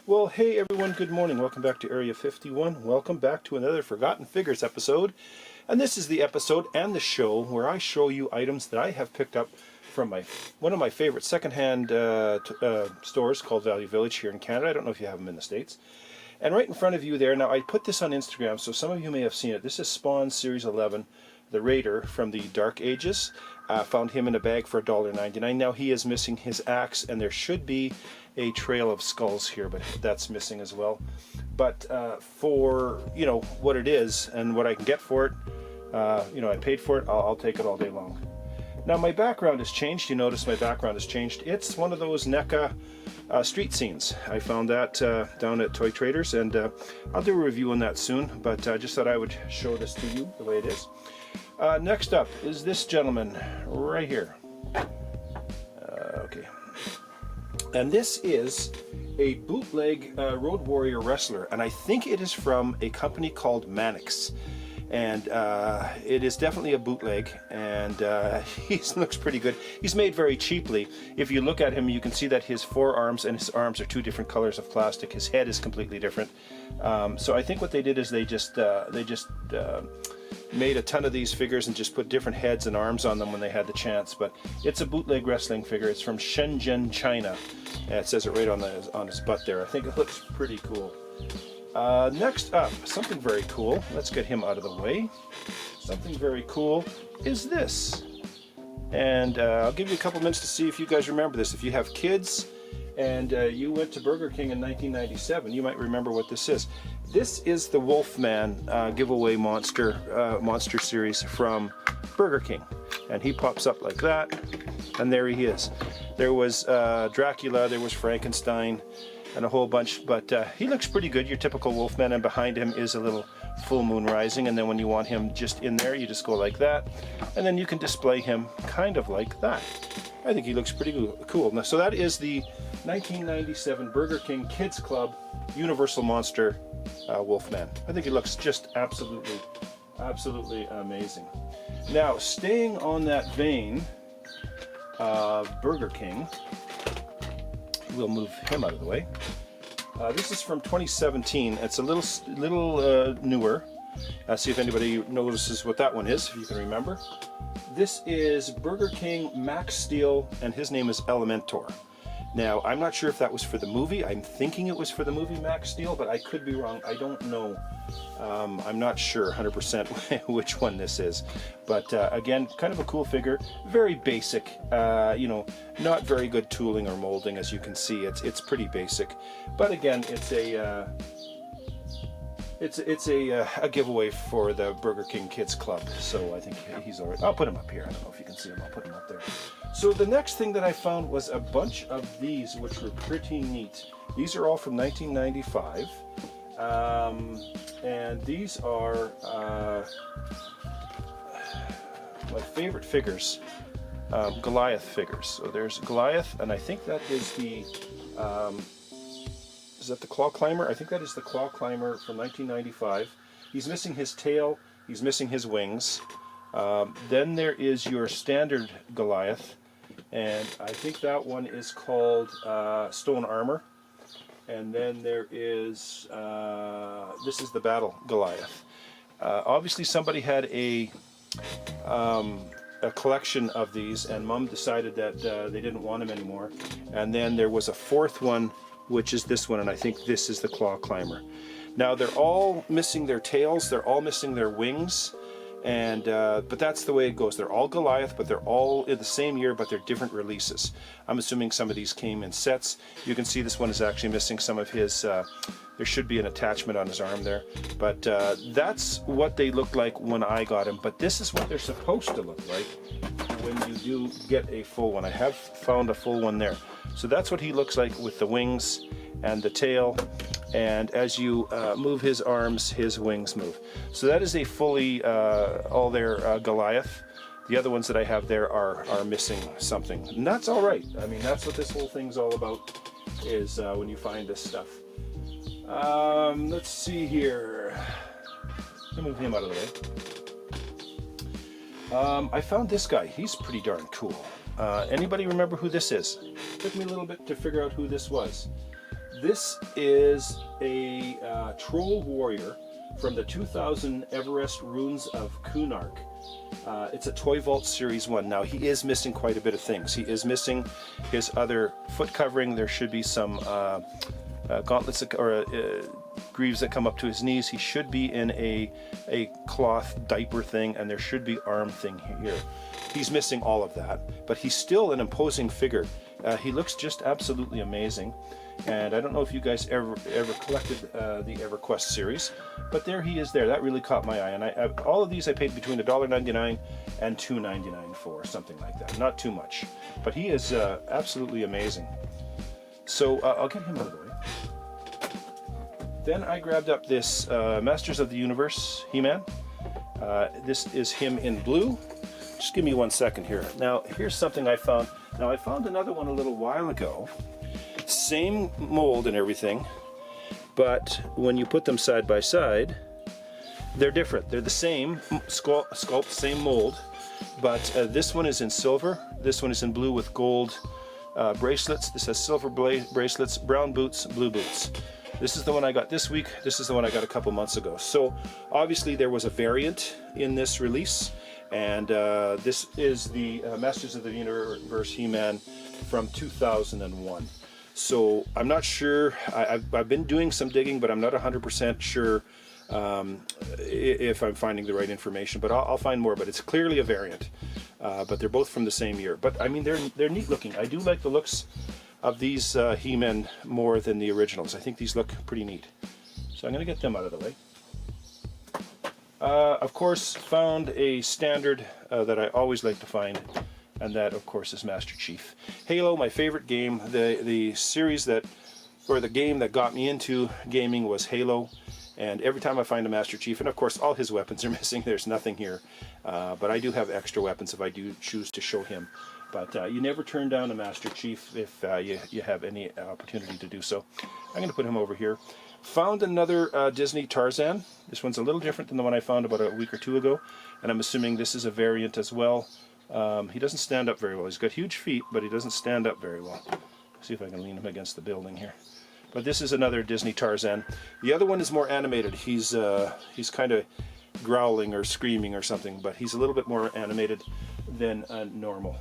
Well, hey everyone, good morning. Welcome back to Area 51. Welcome back to another Forgotten Figures episode. And this is the episode and the show where I show you items that I have picked up from one of my favorite secondhand stores called Value Village here in Canada. I don't know if you have them in the States. And right in front of you there, now I put this on Instagram, so some of you may have seen it. This is Spawn Series 11, the Raider from the Dark Ages. Found him in a bag for $1.99. Now he is missing his axe, and there should be a trail of skulls here, but that's missing as well. But for what it is and what I can get for it, I paid for it. I'll take it all day long. Now my background has changed. You notice my background has changed. It's one of those NECA street scenes. I found that down at Toy Traders, and I'll do a review on that soon. But I just thought I would show this to you the way it is. Next up is this gentleman right here. Okay. And this is a bootleg Road Warrior wrestler, and I think it is from a company called Mannix. And it is definitely a bootleg, and he looks pretty good. He's made very cheaply. If you look at him, you can see that his forearms and his arms are two different colors of plastic. His head is completely different. So I think what they did is they just made a ton of these figures and just put different heads and arms on them when they had the chance. But it's a bootleg wrestling figure. It's from Shenzhen, China. And it says it right on his butt there. I think it looks pretty cool. Next up, something very cool. Let's get him out of the way. Something very cool is this. And I'll give you a couple minutes to see if you guys remember this. If you have kids and you went to Burger King in 1997, you might remember what this is. This is the Wolfman giveaway monster series from Burger King. And he pops up like that, and there he is. There was Dracula, there was Frankenstein, and a whole bunch, but he looks pretty good, your typical Wolfman, and behind him is a little full moon rising, and then when you want him just in there, you just go like that, and then you can display him kind of like that. I think he looks pretty cool. Now, so that is the 1997 Burger King Kids Club Universal Monster Wolfman. I think he looks just absolutely amazing. Now, staying on that vein of Burger King, we'll move him out of the way. This is from 2017. It's a little newer. See if anybody notices what that one is, if you can remember. This is Burger King Max Steel, and his name is Elementor. Now, I'm not sure if that was for the movie. I'm thinking it was for the movie Max Steel, but I could be wrong. I don't know. I'm not sure 100% which one this is. But again, kind of a cool figure. Very basic. Not very good tooling or molding, as you can see. It's pretty basic. But again, it's a giveaway for the Burger King Kids Club. So I think he's alright. I'll put him up here. I don't know if you can see him. I'll put him up there. So the next thing that I found was a bunch of these, which were pretty neat. These are all from 1995. And these are my favorite figures, Goliath figures. So there's Goliath, and I think that is the, is that the Claw Climber? I think that is the Claw Climber from 1995. He's missing his tail, he's missing his wings. Then there is your standard Goliath, and I think that one is called Stone Armor. And then there is, this is the Battle Goliath. Obviously somebody had a collection of these, and Mom decided that they didn't want them anymore. And then there was a fourth one, which is this one, and I think this is the Claw Climber. Now they're all missing their tails, they're all missing their wings, and but that's the way it goes. They're all Goliath, but they're all in the same year, but they're different releases. I'm assuming some of these came in sets. You can see this one is actually missing some of his, there should be an attachment on his arm there, but that's what they look like when I got them. But this is what they're supposed to look like when you do get a full one. I have found a full one there. So that's what he looks like with the wings and the tail, and as you move his arms, his wings move. So that is a fully all their Goliath. The other ones that I have there are missing something, and that's all right. I mean, that's what this whole thing's all about, is when you find this stuff. Let's see here. Let me move him out of the way. I found this guy. He's pretty darn cool. Anybody remember who this is? It took me a little bit to figure out who this was. This is a troll warrior from the 2000 Everest Runes of Kunark. It's a Toy Vault Series 1. Now, he is missing quite a bit of things. He is missing his other foot covering. There should be some gauntlets or greaves that come up to his knees. He should be in a cloth diaper thing, and there should be arm thing here. He's missing all of that, but he's still an imposing figure. He looks just absolutely amazing. And I don't know if you guys ever collected the EverQuest series, but there he is there. That really caught my eye. And all of these I paid between $1.99 and $2.99 for, something like that. Not too much. But he is absolutely amazing. So I'll get him out of the way. Then I grabbed up this Masters of the Universe He-Man. This is him in blue. Just give me 1 second here. Now, here's something I found. Now, I found another one a little while ago. Same mold and everything, but when you put them side by side, they're different. They're the same sculpt, same mold, but this one is in silver, this one is in blue with gold bracelets. This has silver bracelets, brown boots, blue boots. This is the one I got this week. This is the one I got a couple months ago. So obviously there was a variant in this release, and this is the Masters of the Universe He-Man from 2001. So I'm not sure. I've been doing some digging, but I'm not 100% sure if I'm finding the right information. But I'll find more. But it's clearly a variant. But they're both from the same year. But I mean, they're neat looking. I do like the looks of these He-Men more than the originals. I think these look pretty neat. So I'm going to get them out of the way. Of course, found a standard that I always like to find. And that, of course, is Master Chief. Halo, my favorite game. The series that, or the game that got me into gaming was Halo. And every time I find a Master Chief, and of course all his weapons are missing, there's nothing here. But I do have extra weapons if I do choose to show him. But you never turn down a Master Chief if you have any opportunity to do so. I'm going to put him over here. Found another Disney Tarzan. This one's a little different than the one I found about a week or two ago. And I'm assuming this is a variant as well. He doesn't stand up very well. He's got huge feet, but he doesn't stand up very well. See if I can lean him against the building here. But this is another Disney Tarzan. The other one is more animated. He's kind of growling or screaming or something, but he's a little bit more animated than normal.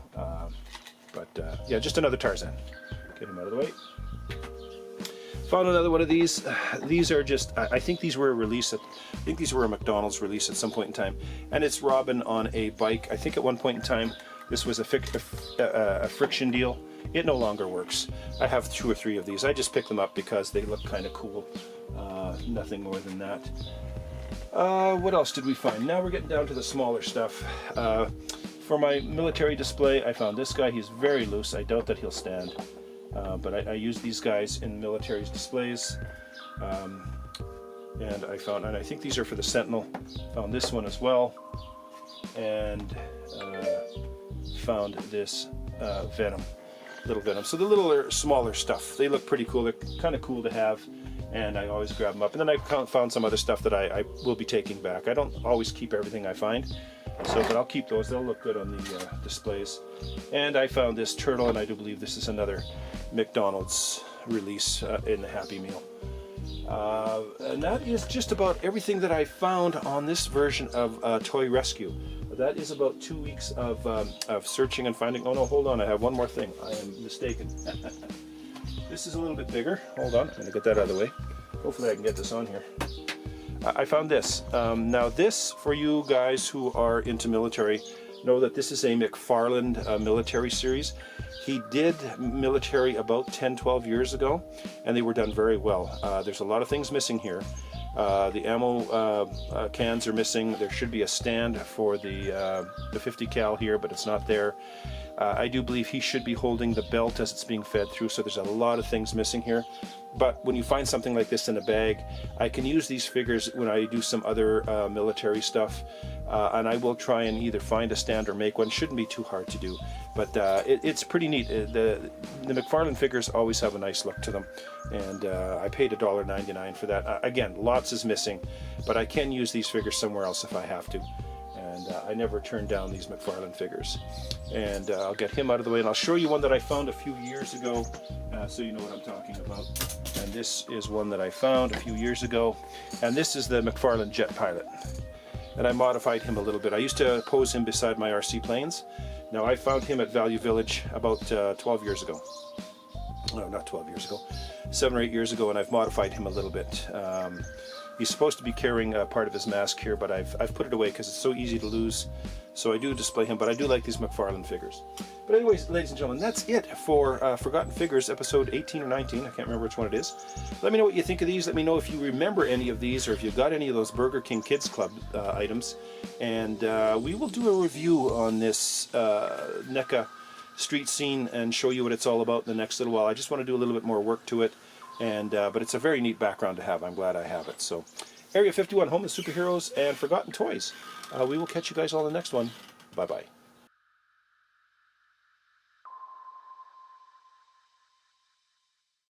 Yeah, just another Tarzan. Get him out of the way. Found another one of these. These are just, I think these were a release at, I think these were a McDonald's release at some point in time. And it's Robin on a bike. I think at one point in time, this was a friction deal. It no longer works. I have 2 or 3 of these. I just picked them up because they look kind of cool. Nothing more than that. What else did we find? Now we're getting down to the smaller stuff. For my military display, I found this guy. He's very loose. I doubt that he'll stand. But I use these guys in military displays, and I think these are for the Sentinel. Found this one as well, and found this Venom, little Venom. So the little smaller stuff, they look pretty cool. They're kind of cool to have, and I always grab them up. And then I found some other stuff that I will be taking back. I don't always keep everything I find. But I'll keep those. They'll look good on the displays. And I found this turtle, and I do believe this is another McDonald's release in the Happy Meal. And that is just about everything that I found on this version of Toy Rescue. That is about 2 weeks of searching and finding. Oh no, hold on, I have one more thing. I am mistaken. This is a little bit bigger. Hold on, I'm going to get that out of the way. Hopefully I can get this on here. I found this. Now this, for you guys who are into military, know that this is a McFarlane Military series. He did military about 10-12 years ago, and they were done very well. There's a lot of things missing here. The ammo cans are missing. There should be a stand for the 50 cal here, but it's not there. I do believe he should be holding the belt as it's being fed through, so there's a lot of things missing here. But when you find something like this in a bag, I can use these figures when I do some other military stuff, and I will try and either find a stand or make one. Shouldn't be too hard to do, but it's pretty neat. The McFarlane figures always have a nice look to them, and I paid $1.99 for that. Again, lots is missing, but I can use these figures somewhere else if I have to. and I never turned down these McFarlane figures. And I'll get him out of the way, and I'll show you one that I found a few years ago, so you know what I'm talking about. And this is one that I found a few years ago, and this is the McFarlane Jet Pilot. And I modified him a little bit. I used to pose him beside my RC planes. Now I found him at Value Village about 12 years ago. No, not 12 years ago. 7 or 8 years ago, and I've modified him a little bit. He's supposed to be carrying part of his mask here, but I've put it away because it's so easy to lose. So I do display him, but I do like these McFarlane figures. But anyways, ladies and gentlemen, that's it for Forgotten Figures, episode 18 or 19. I can't remember which one it is. Let me know what you think of these. Let me know if you remember any of these, or if you've got any of those Burger King Kids Club items. And we will do a review on this NECA street scene and show you what it's all about in the next little while. I just want to do a little bit more work to it. And but it's a very neat background to have. I'm glad I have it. So, Area 51, Home of Superheroes and Forgotten Toys. We will catch you guys all in the next one. Bye-bye.